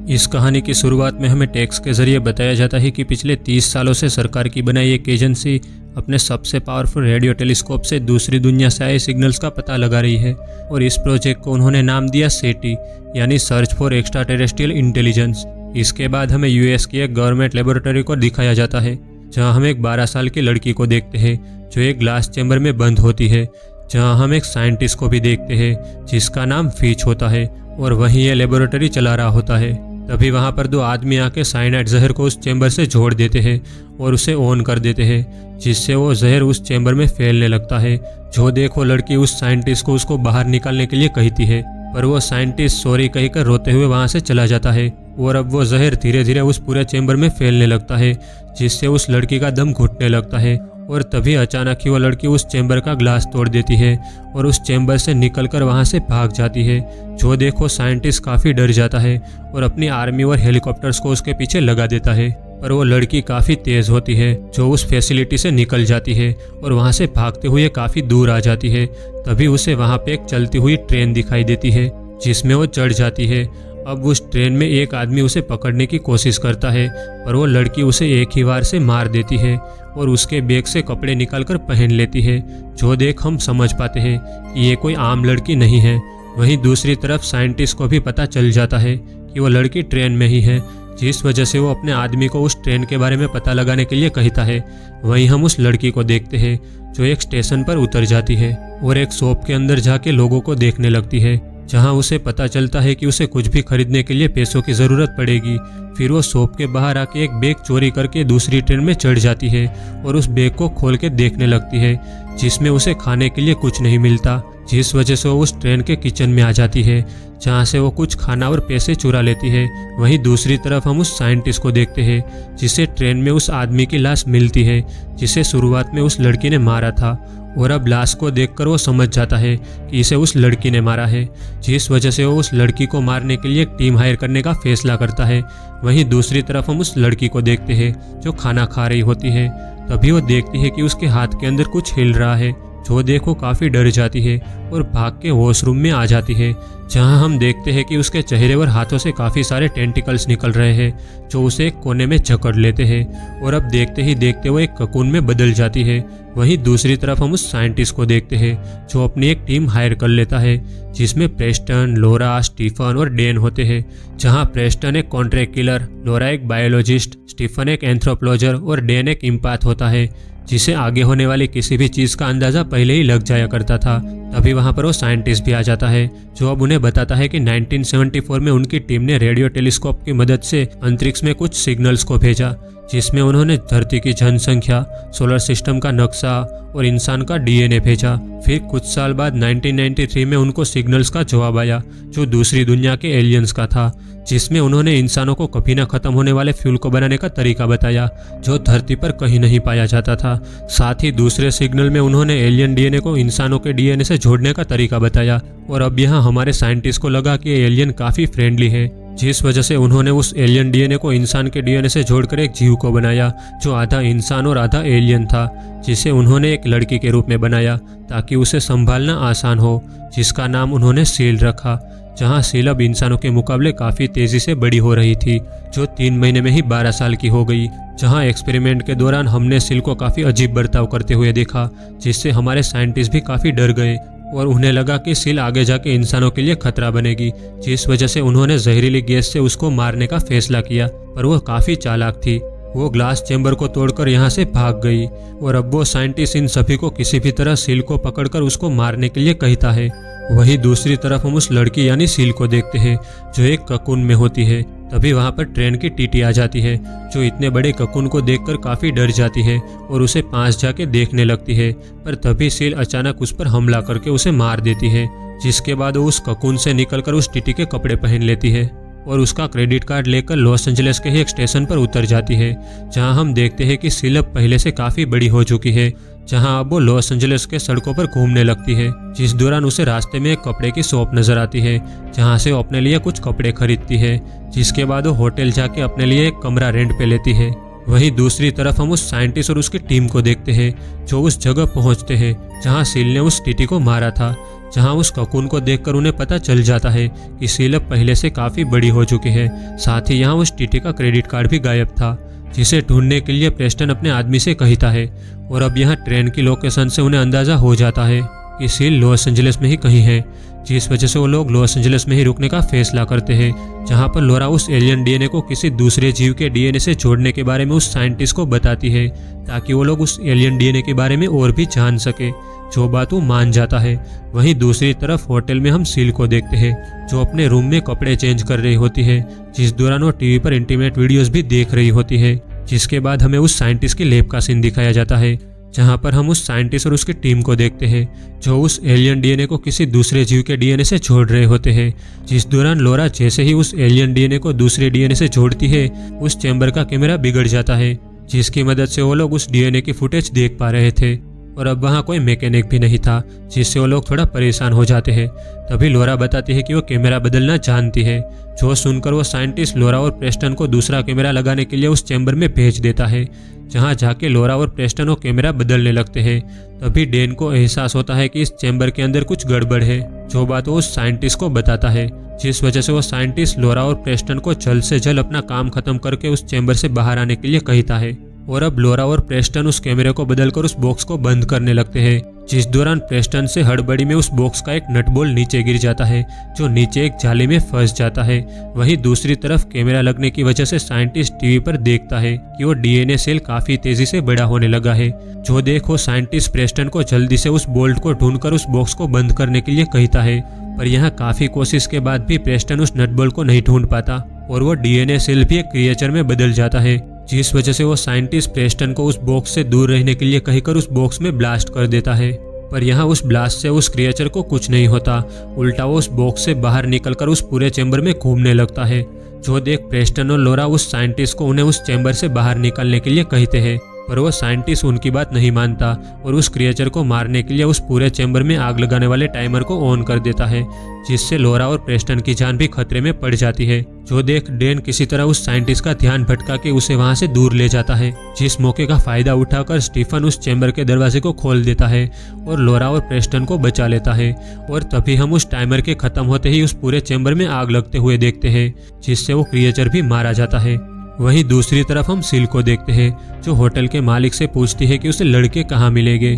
इस कहानी की शुरुआत में हमें टेक्स्ट के जरिए बताया जाता है कि पिछले 30 सालों से सरकार की बनाई एक एजेंसी अपने सबसे पावरफुल रेडियो टेलीस्कोप से दूसरी दुनिया से आए सिग्नल्स का पता लगा रही है और इस प्रोजेक्ट को उन्होंने नाम दिया सेटी यानी search for extra terrestrial intelligence. इसके बाद हमें यूएस की एक गवर्नमेंट लेबोरेटरी को दिखाया जाता है जहां हम एक 12 साल की लड़की को देखते हैं जो एक ग्लास चैम्बर में बंद होती है, जहां हम एक साइंटिस्ट को भी देखते हैं जिसका नाम फीच होता है और वहीं ये लेबोरेटरी चला रहा होता है। तभी वहां पर 2 आदमी आके साइनाइड जहर को उस चैम्बर से जोड़ देते हैं और उसे ऑन कर देते हैं, जिससे वो जहर उस चैम्बर में फैलने लगता है। जो देखो लड़की उस साइंटिस्ट को उसको बाहर निकालने के लिए कहती है, पर वो साइंटिस्ट सॉरी कहकर रोते हुए वहां से चला जाता है और अब वो जहर धीरे धीरे उस पूरे चैम्बर में फैलने लगता है, जिससे उस लड़की का दम घुटने लगता है। और तभी अचानक ही वो लड़की उस चैम्बर का ग्लास तोड़ देती है और उस चैम्बर से निकलकर वहां से भाग जाती है। जो देखो साइंटिस्ट काफ़ी डर जाता है और अपनी आर्मी और हेलीकॉप्टर्स को उसके पीछे लगा देता है, पर वो लड़की काफ़ी तेज़ होती है जो उस फैसिलिटी से निकल जाती है और वहां से भागते हुए काफ़ी दूर आ जाती है। तभी उसे वहां पे एक चलती हुई ट्रेन दिखाई देती है जिसमें वो चढ़ जाती है। अब उस ट्रेन में एक आदमी उसे पकड़ने की कोशिश करता है, पर वो लड़की उसे एक ही बार से मार देती है और उसके बैग से कपड़े निकालकर पहन लेती है। जो देख हम समझ पाते हैं कि ये कोई आम लड़की नहीं है। वहीं दूसरी तरफ साइंटिस्ट को भी पता चल जाता है कि वो लड़की ट्रेन में ही है, जिस वजह से वो अपने आदमी को उस ट्रेन के बारे में पता लगाने के लिए कहता है। वहीं हम उस लड़की को देखते हैं जो एक स्टेशन पर उतर जाती है और एक शॉप के अंदर जाके लोगों को देखने लगती है, जहां उसे पता चलता है कि उसे कुछ भी खरीदने के लिए पैसों की ज़रूरत पड़ेगी। फिर वो शॉप के बाहर आके एक बैग चोरी करके दूसरी ट्रेन में चढ़ जाती है और उस बैग को खोल के देखने लगती है, जिसमें उसे खाने के लिए कुछ नहीं मिलता, जिस वजह से वो उस ट्रेन के किचन में आ जाती है, जहां से वो कुछ खाना और पैसे चुरा लेती है। वहीं दूसरी तरफ हम उस साइंटिस्ट को देखते हैं जिसे ट्रेन में उस आदमी की लाश मिलती है जिसे शुरुआत में उस लड़की ने मारा था, और अब लाश को देखकर वो समझ जाता है कि इसे उस लड़की ने मारा है, जिस वजह से वो उस लड़की को मारने के लिए एक टीम हायर करने का फैसला करता है। वहीं दूसरी तरफ हम उस लड़की को देखते हैं जो खाना खा रही होती है। तभी वो देखती है कि उसके हाथ के अंदर कुछ हिल रहा है। जो देखो काफ़ी डर जाती है और भाग के वॉशरूम में आ जाती है, जहां हम देखते हैं कि उसके चेहरे और हाथों से काफ़ी सारे टेंटिकल्स निकल रहे हैं जो उसे एक कोने में जकड़ लेते हैं और अब देखते ही देखते वो एक ककून में बदल जाती है। वहीं दूसरी तरफ हम उस साइंटिस्ट को देखते हैं जो अपनी एक टीम हायर कर लेता है जिसमें प्रेस्टन, लोरा, स्टीफन और डैन होते हैं। जहां प्रेस्टन एक कॉन्ट्रैक्ट किलर, लोरा एक बायोलॉजिस्ट, स्टीफन एक एंथ्रोपोलॉजर और डैन एक इम्पाथ होता है जिसे आगे होने वाली किसी भी चीज़ का अंदाज़ा पहले ही लग जाया करता था। तभी वहाँ पर वो साइंटिस्ट भी आ जाता है जो अब उन्हें बताता है कि 1974 में उनकी टीम ने रेडियो टेलीस्कोप की मदद से अंतरिक्ष में कुछ सिग्नल्स को भेजा, जिसमें उन्होंने धरती की जनसंख्या, सोलर सिस्टम का नक्शा और इंसान का डीएनए भेजा। फिर कुछ साल बाद 1993 में उनको सिग्नल्स का जवाब आया जो दूसरी दुनिया के एलियंस का था, जिसमें उन्होंने इंसानों को कभी न खत्म होने वाले फ्यूल को बनाने का तरीका बताया जो धरती पर कहीं नहीं पाया जाता था। साथ ही दूसरे सिग्नल में उन्होंने एलियन डीएनए को इंसानों के डीएनए से जोड़ने का तरीका बताया। और अब यहाँ हमारे साइंटिस्ट को लगा कि एलियन काफ़ी फ्रेंडली है, जिस वजह से उन्होंने उस एलियन डीएनए को इंसान के डीएनए से जोड़कर एक जीव को बनाया जो आधा इंसान और आधा एलियन था, जिसे उन्होंने एक लड़की के रूप में बनाया ताकि उसे संभालना आसान हो, जिसका नाम उन्होंने सील रखा। जहां सील अब इंसानों के मुकाबले काफ़ी तेज़ी से बड़ी हो रही थी, जो 3 महीने में ही 12 साल की हो गई। जहां एक्सपेरिमेंट के दौरान हमने सील को काफ़ी अजीब बर्ताव करते हुए देखा, जिससे हमारे साइंटिस्ट भी काफ़ी डर गए और उन्हें लगा कि सील आगे जाके इंसानों के लिए खतरा बनेगी, जिस वजह से उन्होंने जहरीली गैस से उसको मारने का फैसला किया। पर वह काफ़ी चालाक थी, वो ग्लास चैम्बर को तोड़कर यहाँ से भाग गई और अब वो साइंटिस्ट इन सभी को किसी भी तरह सील को पकड़कर उसको मारने के लिए कहता है। वहीं दूसरी तरफ हम उस लड़की यानी सील को देखते हैं जो एक ककून में होती है। तभी वहाँ पर ट्रेन की टीटी आ जाती है जो इतने बड़े ककून को देखकर काफ़ी डर जाती है और उसे पास जाके देखने लगती है, पर तभी सील अचानक उस पर हमला करके उसे मार देती है, जिसके बाद वो उस ककून से निकलकर उस टीटी के कपड़े पहन लेती है और उसका क्रेडिट कार्ड लेकर लॉस एंजलिस के ही एक स्टेशन पर उतर जाती है, जहां हम देखते हैं कि सील अब पहले से काफ़ी बड़ी हो चुकी है। जहां अब वो लॉस एंजलिस के सड़कों पर घूमने लगती है, जिस दौरान उसे रास्ते में एक कपड़े की शॉप नजर आती है जहां से वो अपने लिए कुछ कपड़े खरीदती है, जिसके बाद वो होटल जाके अपने लिए एक कमरा रेंट पे लेती है। वहीं दूसरी तरफ हम उस साइंटिस्ट और उसकी टीम को देखते हैं जो उस जगह पहुंचते हैं जहां सील ने उस टीटी को मारा था, जहां उस ककून को देखकर उन्हें पता चल जाता है कि सील अब पहले से काफ़ी बड़ी हो चुकी है। साथ ही यहाँ उस टीटी का क्रेडिट कार्ड भी गायब था, जिसे ढूंढने के लिए प्रेस्टन अपने आदमी से कहता है। और अब यहाँ ट्रेन की लोकेशन से उन्हें अंदाज़ा हो जाता है कि सील लॉस एंजलिस में ही कहीं है, जिस वजह से वो लोग लॉस एंजलिस में ही रुकने का फैसला करते हैं, जहाँ पर लोरा उस एलियन डीएनए को किसी दूसरे जीव के डीएनए से जोड़ने के बारे में उस साइंटिस्ट को बताती है, ताकि वो लोग उस एलियन डीएनए के बारे में और भी जान सके, जो बात वो मान जाता है। वहीं दूसरी तरफ होटल में हम सील को देखते हैं, जो अपने रूम में कपड़े चेंज कर रही होती है, जिस दौरान वो टीवी पर इंटीमेट वीडियोस भी देख रही होती है। जिसके बाद हमें उस साइंटिस्ट की लैब का सीन दिखाया जाता है, जहां पर हम उस साइंटिस्ट और उसकी टीम को देखते हैं, जो उस एलियन डीएनए को किसी दूसरे जीव के डीएनए से जोड़ रहे होते हैं। जिस दौरान लोरा जैसे ही उस एलियन डीएनए को दूसरे डीएनए से जोड़ती है, उस चैम्बर का कैमरा बिगड़ जाता है, जिसकी मदद से वो लोग उस डीएनए की फुटेज देख पा रहे थे। और अब वहाँ कोई मैकेनिक भी नहीं था, जिससे वो लोग थोड़ा परेशान हो जाते हैं। तभी लोरा बताती है कि वो कैमरा बदलना जानती है, जो सुनकर वो साइंटिस्ट लोरा और प्रेस्टन को दूसरा कैमरा लगाने के लिए उस चैम्बर में भेज देता है, जहाँ जाके लोरा और प्रेस्टन वो कैमरा बदलने लगते हैं। तभी डेन को एहसास होता है कि इस चैम्बर के अंदर कुछ गड़बड़ है, जो बात वो उस साइंटिस्ट को बताता है, जिस वजह से वो साइंटिस्ट लोरा और प्रेस्टन को जल्द से जल्द अपना काम खत्म करके उस चैम्बर से बाहर आने के लिए कहता है। और अब लोरा और प्रेस्टन उस कैमरे को बदलकर उस बॉक्स को बंद करने लगते हैं, जिस दौरान प्रेस्टन से हड़बड़ी में उस बॉक्स का एक नट बोल्ट नीचे गिर जाता है, जो नीचे एक जाली में फंस जाता है। वहीं दूसरी तरफ कैमरा लगने की वजह से साइंटिस्ट टीवी पर देखता है कि वो डीएनए सेल काफी तेजी से बड़ा होने लगा है, जो देखो साइंटिस्ट प्रेस्टन को जल्दी से उस बोल्ट को ढूंढकर उस बॉक्स को बंद करने के लिए कहता है। पर यहाँ काफी कोशिश के बाद भी प्रेस्टन उस नट बोल्ट को नहीं ढूंढ पाता, और वो डीएनए सेल भी एक क्रिएचर में बदल जाता है, जिस वजह से वो साइंटिस्ट प्रेस्टन को उस बॉक्स से दूर रहने के लिए कहकर उस बॉक्स में ब्लास्ट कर देता है। पर यहाँ उस ब्लास्ट से उस क्रिएचर को कुछ नहीं होता, उल्टा वो उस बॉक्स से बाहर निकलकर उस पूरे चैम्बर में घूमने लगता है, जो देख प्रेस्टन और लोरा उस साइंटिस्ट को उन्हें उस चैम्बर से बाहर निकलने के लिए कहते हैं। पर वो साइंटिस्ट उनकी बात नहीं मानता और उस क्रिएचर को मारने के लिए उस पूरे चैम्बर में आग लगाने वाले टाइमर को ऑन कर देता है, जिससे लोरा और प्रेस्टन की जान भी खतरे में पड़ जाती है। जो देख डेन किसी तरह उस साइंटिस्ट का ध्यान भटका के उसे वहां से दूर ले जाता है, जिस मौके का फायदा उठाकर स्टीफन उस चैम्बर के दरवाजे को खोल देता है और लोरा और प्रेस्टन को बचा लेता है। और तभी हम उस टाइमर के खत्म होते ही उस पूरे चैम्बर में आग लगते हुए देखते हैं, जिससे वो क्रिएचर भी मारा जाता है। वहीं दूसरी तरफ हम सील को देखते हैं, जो होटल के मालिक से पूछती है कि उसे लड़के कहाँ मिलेंगे,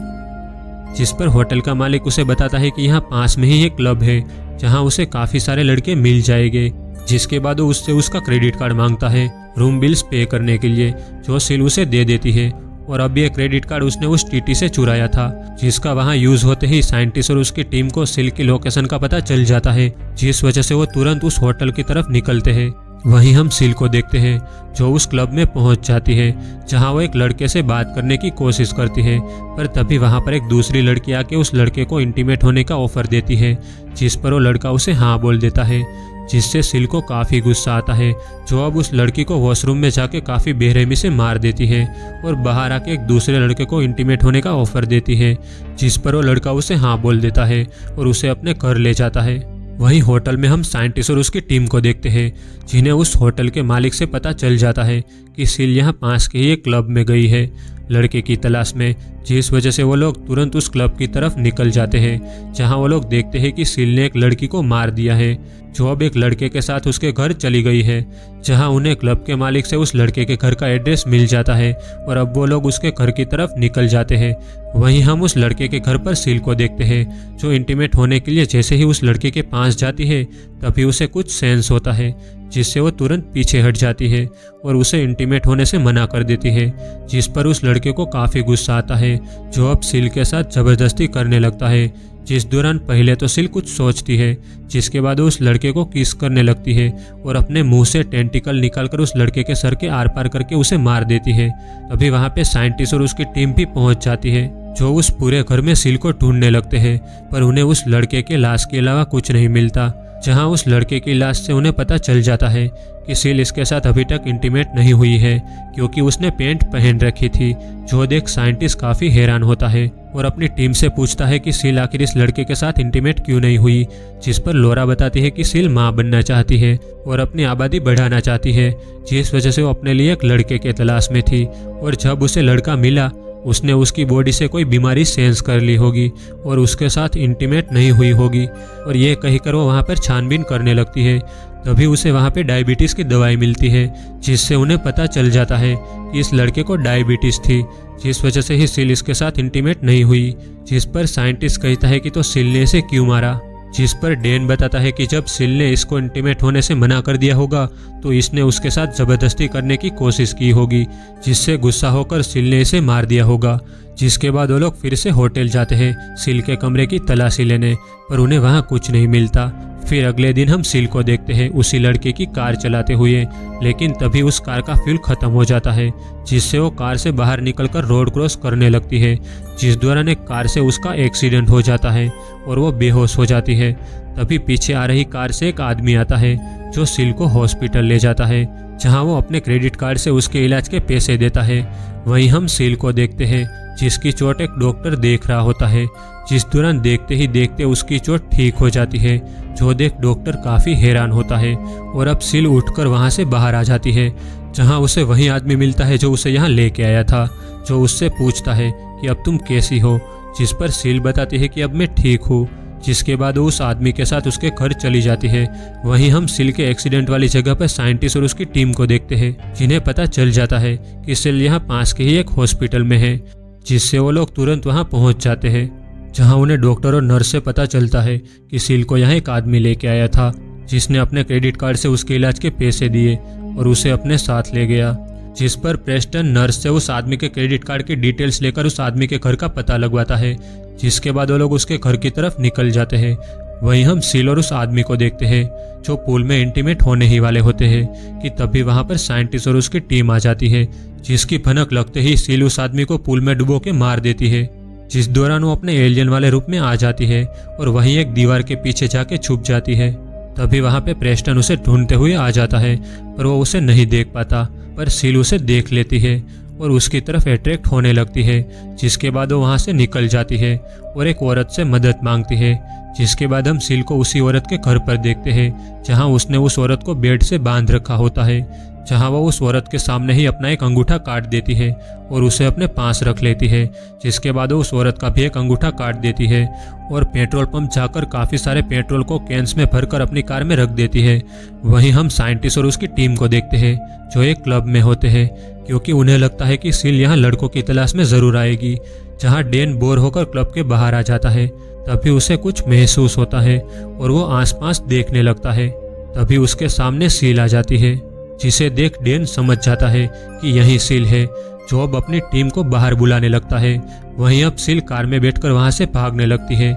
जिस पर होटल का मालिक उसे बताता है कि यहाँ पास में ही एक क्लब है, जहाँ उसे काफी सारे लड़के मिल जाएंगे। जिसके बाद वो उससे उसका क्रेडिट कार्ड मांगता है रूम बिल्स पे करने के लिए, जो सील उसे दे देती है। और अब ये क्रेडिट कार्ड उसने उस टीटी से चुराया था, जिसका वहाँ यूज होते ही साइंटिस्ट और उसकी टीम को सील की लोकेशन का पता चल जाता है, जिस वजह से वो तुरंत उस होटल की तरफ निकलते हैं। वहीं हम सील को देखते हैं, जो उस क्लब में पहुंच जाती है, जहां वो एक लड़के से बात करने की कोशिश करती है। पर तभी वहां पर एक दूसरी लड़की आके उस लड़के को इंटीमेट होने का ऑफर देती है, जिस पर वो लड़का उसे हाँ बोल देता है, जिससे सील को काफ़ी गुस्सा आता है, जो अब उस लड़की को वॉशरूम में जाके काफ़ी बेरहमी से मार देती है और बाहर आके एक दूसरे लड़के को इंटीमेट होने का ऑफर देती है, जिस पर वो लड़का उसे हाँ बोल देता है और उसे अपने घर ले जाता है। वहीं होटल में हम साइंटिस्ट और उसकी टीम को देखते हैं, जिन्हें उस होटल के मालिक से पता चल जाता है कि सील यहाँ पास के ही एक क्लब में गई है लड़के की तलाश में, जिस वजह से वो लोग तुरंत उस क्लब की तरफ निकल जाते हैं, जहां वो लोग देखते हैं कि सील ने एक लड़की को मार दिया है, जो अब एक लड़के के साथ उसके घर चली गई है, जहां उन्हें क्लब के मालिक से उस लड़के के घर का एड्रेस मिल जाता है और अब वो लोग उसके घर की तरफ निकल जाते हैं। वहीं हम उस लड़के के घर पर सील को देखते हैं, जो इंटीमेट होने के लिए जैसे ही उस लड़के के पास जाती है, तभी उसे कुछ सेंस होता है, जिससे वो तुरंत पीछे हट जाती है और उसे इंटीमेट होने से मना कर देती है, जिस पर उस लड़के को काफ़ी गुस्सा आता है, जो अब सील के साथ ज़बरदस्ती करने लगता है। जिस दौरान पहले तो सील कुछ सोचती है, जिसके बाद वो उस लड़के को किस करने लगती है और अपने मुंह से टेंटिकल निकालकर उस लड़के के सर के आर पार करके उसे मार देती है। तभी वहाँ पे साइंटिस्ट और उसकी टीम भी पहुँच जाती है, जो उस पूरे घर में सील को ढूंढने लगते हैं, पर उन्हें उस लड़के के लाश के अलावा कुछ नहीं मिलता। जहां उस लड़के की लाश से उन्हें पता चल जाता है कि सील इसके साथ अभी तक इंटीमेट नहीं हुई है, क्योंकि उसने पैंट पहन रखी थी। जो देख साइंटिस्ट काफ़ी हैरान होता है और अपनी टीम से पूछता है कि सील आखिर इस लड़के के साथ इंटीमेट क्यों नहीं हुई, जिस पर लोरा बताती है कि सील माँ बनना चाहती है और अपनी आबादी बढ़ाना चाहती है, जिस वजह से वो अपने लिए एक लड़के के तलाश में थी। और जब उसे लड़का मिला, उसने उसकी बॉडी से कोई बीमारी सेंस कर ली होगी और उसके साथ इंटीमेट नहीं हुई होगी, और ये कहीकर वो वहाँ पर छानबीन करने लगती है। तभी उसे वहाँ पे डायबिटीज़ की दवाई मिलती है, जिससे उन्हें पता चल जाता है कि इस लड़के को डायबिटीज़ थी, जिस वजह से ही सिल इसके साथ इंटीमेट नहीं हुई। जिस पर साइंटिस्ट कहता है कि तो सिल ने इसे क्यों मारा, जिस पर डैन बताता है कि जब सिल ने इसको इंटीमेट होने से मना कर दिया होगा तो इसने उसके साथ ज़बरदस्ती करने की कोशिश की होगी, जिससे गुस्सा होकर सिल ने इसे मार दिया होगा। जिसके बाद वो लोग फिर से होटल जाते हैं सिल के कमरे की तलाशी लेने, पर उन्हें वहाँ कुछ नहीं मिलता। फिर अगले दिन हम सिल को देखते हैं उसी लड़के की कार चलाते हुए, लेकिन तभी उस कार का फ्यूल खत्म हो जाता है, जिससे वो कार से बाहर निकलकर रोड क्रॉस करने लगती है, जिस दौरान एक कार से उसका एक्सीडेंट हो जाता है और वो बेहोश हो जाती है। तभी पीछे आ रही कार से एक आदमी आता है जो सिल को हॉस्पिटल ले जाता है, जहां वो अपने क्रेडिट कार्ड से उसके इलाज के पैसे देता है। वहीं हम सिल को देखते हैं जिसकी चोट एक डॉक्टर देख रहा होता है, जिस दौरान देखते ही देखते उसकी चोट ठीक हो जाती है, जो देख डॉक्टर काफ़ी हैरान होता है। और अब सिल उठकर वहां से बाहर आ जाती है, जहां उसे वही आदमी मिलता है जो उसे यहाँ लेके आया था, जो उससे पूछता है कि अब तुम कैसी हो, जिस पर सिल बताती है कि अब मैं ठीक हूँ। जिसके बाद वो उस आदमी के साथ उसके घर चली जाती है। वहीं हम सिल के एक्सीडेंट वाली जगह पर साइंटिस्ट और उसकी टीम को देखते हैं, जिन्हें पता चल जाता है कि सिल यहाँ पास के ही एक हॉस्पिटल में है, जिससे वो लोग तुरंत वहाँ पहुँच जाते हैं, जहाँ उन्हें डॉक्टर और नर्स से पता चलता है कि सिल को यहाँ एक आदमी लेके आया था, जिसने अपने क्रेडिट कार्ड से उसके इलाज के पैसे दिए और उसे अपने साथ ले गया। जिस पर प्रेस्टन नर्स से उस आदमी के क्रेडिट कार्ड की डिटेल्स लेकर उस आदमी के घर का पता लगवाता है, जिसके बाद वो लोग उसके घर की तरफ निकल जाते हैं। वहीं हम सिल और उस आदमी को देखते हैं जो पूल में इंटीमेट होने ही वाले होते हैं कि तभी वहां पर साइंटिस्ट और उसकी टीम आ जाती है, जिसकी भनक लगते ही सिल उस आदमी को पूल में डुबो के मार देती है, जिस दौरान वो अपने एलियन वाले रूप में आ जाती है और वहीं एक दीवार के पीछे जाके छुप जाती है। तभी वहां पे प्रेस्टन उसे ढूंढते हुए आ जाता है, पर वो उसे नहीं देख पाता, पर सिल उसे देख लेती है और उसकी तरफ अट्रैक्ट होने लगती है, जिसके बाद वो वहाँ से निकल जाती है और एक औरत से मदद मांगती है। जिसके बाद हम सिल को उसी औरत के घर पर देखते हैं, जहाँ उसने उस औरत को बेड से बांध रखा होता है, जहाँ वो उस औरत के सामने ही अपना एक अंगूठा काट देती है और उसे अपने पास रख लेती है। जिसके बाद वो उस औरत का भी एक अंगूठा काट देती है और पेट्रोल पंप जाकर काफ़ी सारे पेट्रोल को कैंस में भरकर अपनी कार में रख देती है। वहीं हम साइंटिस्ट और उसकी टीम को देखते हैं जो एक क्लब में होते हैं, क्योंकि उन्हें लगता है कि सिल यहाँ लड़कों की तलाश में ज़रूर आएगी। जहाँ डैन बोर होकर क्लब के बाहर आ जाता है, तभी उसे कुछ महसूस होता है और वो आसपास देखने लगता है। तभी उसके सामने सिल आ जाती है, जिसे देख डैन समझ जाता है कि यही सिल है, जो अब अपनी टीम को बाहर बुलाने लगता है। वहीं अब सिल कार में बैठकर वहां से भागने लगती है,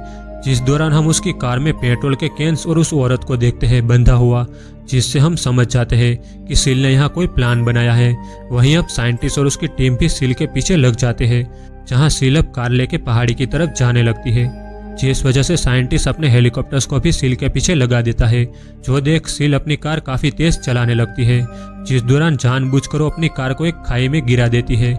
जिस दौरान हम उसकी कार में पेट्रोल के कैंस और उस औरत को देखते हैं बंधा हुआ, जिससे हम समझ जाते हैं कि सिल ने यहाँ कोई प्लान बनाया है। वहीं अब साइंटिस्ट और उसकी टीम भी सिल के पीछे लग जाते हैं, जहाँ सिल अब कार लेके पहाड़ी की तरफ जाने लगती है, जिस वजह से साइंटिस्ट अपने हेलीकॉप्टर्स को भी सिल के पीछे लगा देता है, जो देख सिल अपनी कार काफ़ी तेज चलाने लगती है, जिस दौरान जानबूझकर वो अपनी कार को एक खाई में गिरा देती है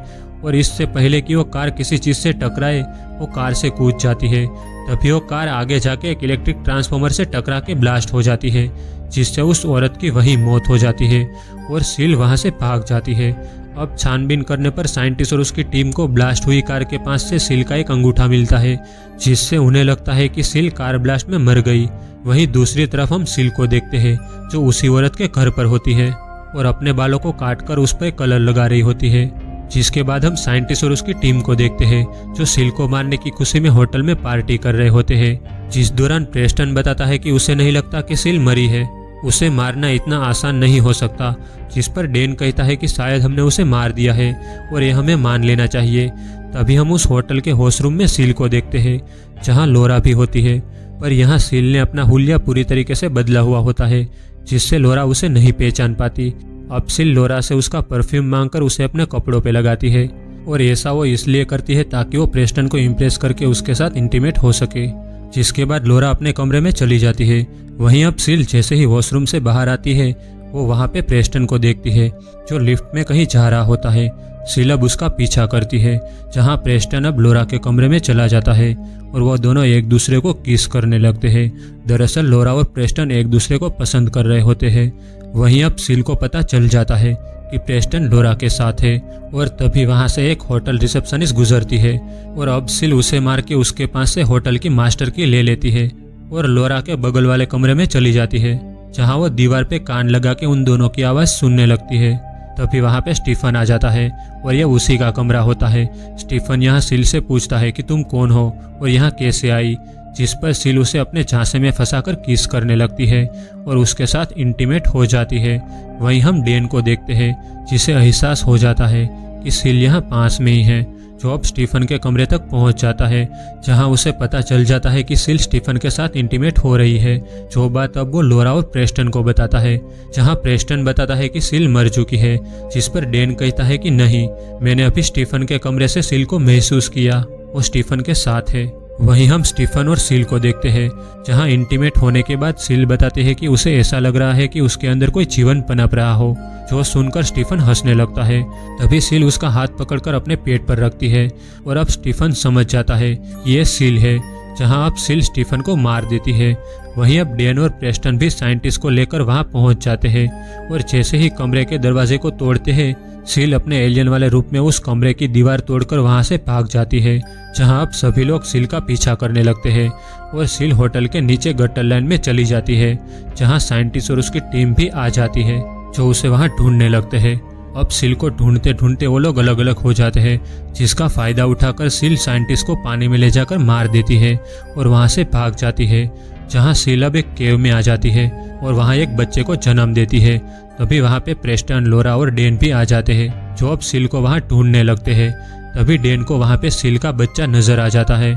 और इससे पहले कि वो कार किसी चीज़ से टकराए वो कार से कूद जाती है। तभी वो कार आगे जाके एक इलेक्ट्रिक ट्रांसफार्मर से टकरा के ब्लास्ट हो जाती है, जिससे उस औरत की वहीं मौत हो जाती है और सिल वहाँ से भाग जाती है। अब छानबीन करने पर साइंटिस्ट और उसकी टीम को ब्लास्ट हुई कार के पास से सिल का एक अंगूठा मिलता है, जिससे उन्हें लगता है कि सिल कार ब्लास्ट में मर गई। वहीं दूसरी तरफ हम सिल को देखते हैं जो उसी औरत के घर पर होती है और अपने बालों को काटकर उस पर कलर लगा रही होती है। जिसके बाद हम साइंटिस्ट और उसकी टीम को देखते हैं जो सिल को मारने की खुशी में होटल में पार्टी कर रहे होते हैं, जिस दौरान प्रेस्टन बताता है कि उसे नहीं लगता कि सिल मरी है, उसे मारना इतना आसान नहीं हो सकता। जिस पर डैन कहता है कि शायद हमने उसे मार दिया है और ये हमें मान लेना चाहिए। तभी हम उस होटल के वॉशरूम में सिल को देखते हैं, जहाँ लोरा भी होती है, पर यहाँ सिल ने अपना हुलिया पूरी तरीके से बदला हुआ होता है, जिससे लोरा उसे नहीं पहचान पाती। अब सिल लोरा से उसका परफ्यूम मांगकर उसे अपने कपड़ों पे लगाती है और ऐसा वो इसलिए करती है ताकि वो प्रेस्टन को इम्प्रेस करके उसके साथ इंटीमेट हो सके। जिसके बाद लोरा अपने कमरे में चली जाती है। वहीं अब सिल जैसे ही वॉशरूम से बाहर आती है वो वहाँ पे प्रेस्टन को देखती है जो लिफ्ट में कहीं जा रहा होता है। सिल अब उसका पीछा करती है, जहाँ प्रेस्टन अब लोरा के कमरे में चला जाता है और वह दोनों एक दूसरे को किस करने लगते हैं। दरअसल लोरा और प्रेस्टन एक दूसरे को पसंद कर रहे होते हैं। वहीं अब सिल को पता चल जाता है कि प्रेस्टन लोरा के साथ है। और तभी वहां से एक होटल रिसेप्शनिस्ट गुजरती है और अब सिल उसे मार के उसके पास से होटल की मास्टर की ले लेती है और लोरा के बगल वाले कमरे में चली जाती है, जहां वो दीवार पे कान लगा के उन दोनों की आवाज़ सुनने लगती है। तभी वहां पे स्टीफन आ जाता है और यह उसी का कमरा होता है। स्टीफन यहाँ सिल से पूछता है कि तुम कौन हो और यहाँ कैसे आई, जिस पर सिल उसे अपने झांसे में फंसाकर किस करने लगती है और उसके साथ इंटीमेट हो जाती है। वहीं हम डेन को देखते हैं, जिसे एहसास हो जाता है कि सिल यहाँ पास में ही है, जो अब स्टीफन के कमरे तक पहुंच जाता है, जहां उसे पता चल जाता है कि सिल स्टीफन के साथ इंटीमेट हो रही है। जो बात अब वो लोरा और प्रेस्टन को बताता है, जहां प्रेस्टन बताता है कि सिल मर चुकी है, जिस पर डेन कहता है कि नहीं, मैंने अभी स्टीफन के कमरे से सिल को महसूस किया, वो स्टीफन के साथ है। वहीं हम स्टीफन और सिल को देखते हैं, जहां इंटीमेट होने के बाद सिल बताते हैं कि उसे ऐसा लग रहा है कि उसके अंदर कोई जीवन पनप रहा हो, जो सुनकर स्टीफन हंसने लगता है। तभी सिल उसका हाथ पकड़कर अपने पेट पर रखती है और अब स्टीफन समझ जाता है ये सिल है, जहां अब सिल स्टीफन को मार देती है। वहीं अब डेन और प्रेस्टन भी साइंटिस्ट को लेकर वहां पहुंच जाते हैं और जैसे ही कमरे के दरवाजे को तोड़ते हैं, सिल अपने एलियन वाले रूप में उस कमरे की दीवार तोड़कर वहां से भाग जाती है, जहां अब सभी लोग सिल का पीछा करने लगते हैं और सिल होटल के नीचे गटर लाइन में चली जाती है, जहां साइंटिस्ट और उसकी टीम भी आ जाती है, जो उसे वहां ढूंढने लगते हैं। अब सिल को ढूंढते ढूंढते वो लोग अलग अलग हो जाते हैं, जिसका फायदा उठाकर सिल साइंटिस्ट को पानी में ले जाकर मार देती है और वहां से भाग जाती है, जहां सिल अब एक केव में आ जाती है और वहां एक बच्चे को जन्म देती है। तभी वहां पे प्रेस्टन, लोरा और डेन भी आ जाते हैं, जो अब सिल को वहां ढूंढने लगते हैं। तभी डेन को वहां पे सिल का बच्चा नजर आ जाता है,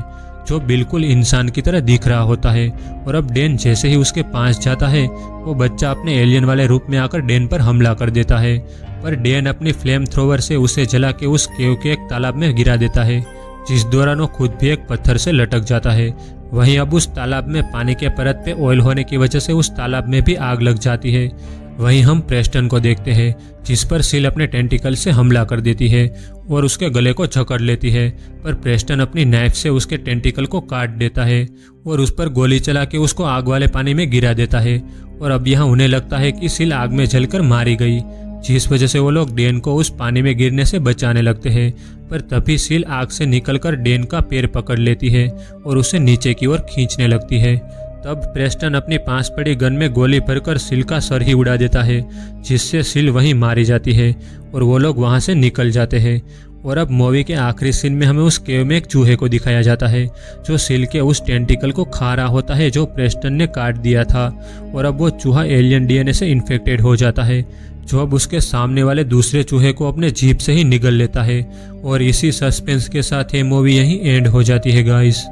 जो बिल्कुल इंसान की तरह दिख रहा होता है। और अब डेन जैसे ही उसके पास जाता है, वो बच्चा अपने एलियन वाले रूप में आकर डेन पर हमला कर देता है, पर डेन अपनी फ्लेम थ्रोवर से उसे जला के उस केव के एक तालाब में गिरा देता है, जिस दौरान वो खुद भी एक पत्थर से लटक जाता है। वहीं अब उस तालाब में पानी के परत पे ऑयल होने की वजह से उस तालाब में भी आग लग जाती है। वहीं हम प्रेस्टन को देखते हैं, जिस पर सिल अपने टेंटिकल से हमला कर देती है और उसके गले को जकड़ लेती है, पर प्रेस्टन अपनी नाइफ से उसके टेंटिकल को काट देता है और उस पर गोली चला के उसको आग वाले पानी में गिरा देता है। और अब यहाँ उन्हें लगता है कि सिल आग में जलकर मारी गई, जिस वजह से वो लोग डेन को उस पानी में गिरने से बचाने लगते हैं। पर तभी सिल आग से निकलकर डेन का पैर पकड़ लेती है और उसे नीचे की ओर खींचने लगती है। तब प्रेस्टन अपनी पास पड़ी गन में गोली भरकर सिल का सर ही उड़ा देता है, जिससे सिल वहीं मारी जाती है और वो लोग वहां से निकल जाते हैं। और अब मूवी के आखिरी सीन में हमें उस केव में एक चूहे को दिखाया जाता है, जो सिल के उस टेंटिकल को खा रहा होता है, जो प्रेस्टन ने काट दिया था। और अब वो चूहा एलियन डीएनए से इन्फेक्टेड हो जाता है, जो अब उसके सामने वाले दूसरे चूहे को अपने जीभ से ही निगल लेता है। और इसी सस्पेंस के साथ ये मूवी यहीं एंड हो जाती है गाइस।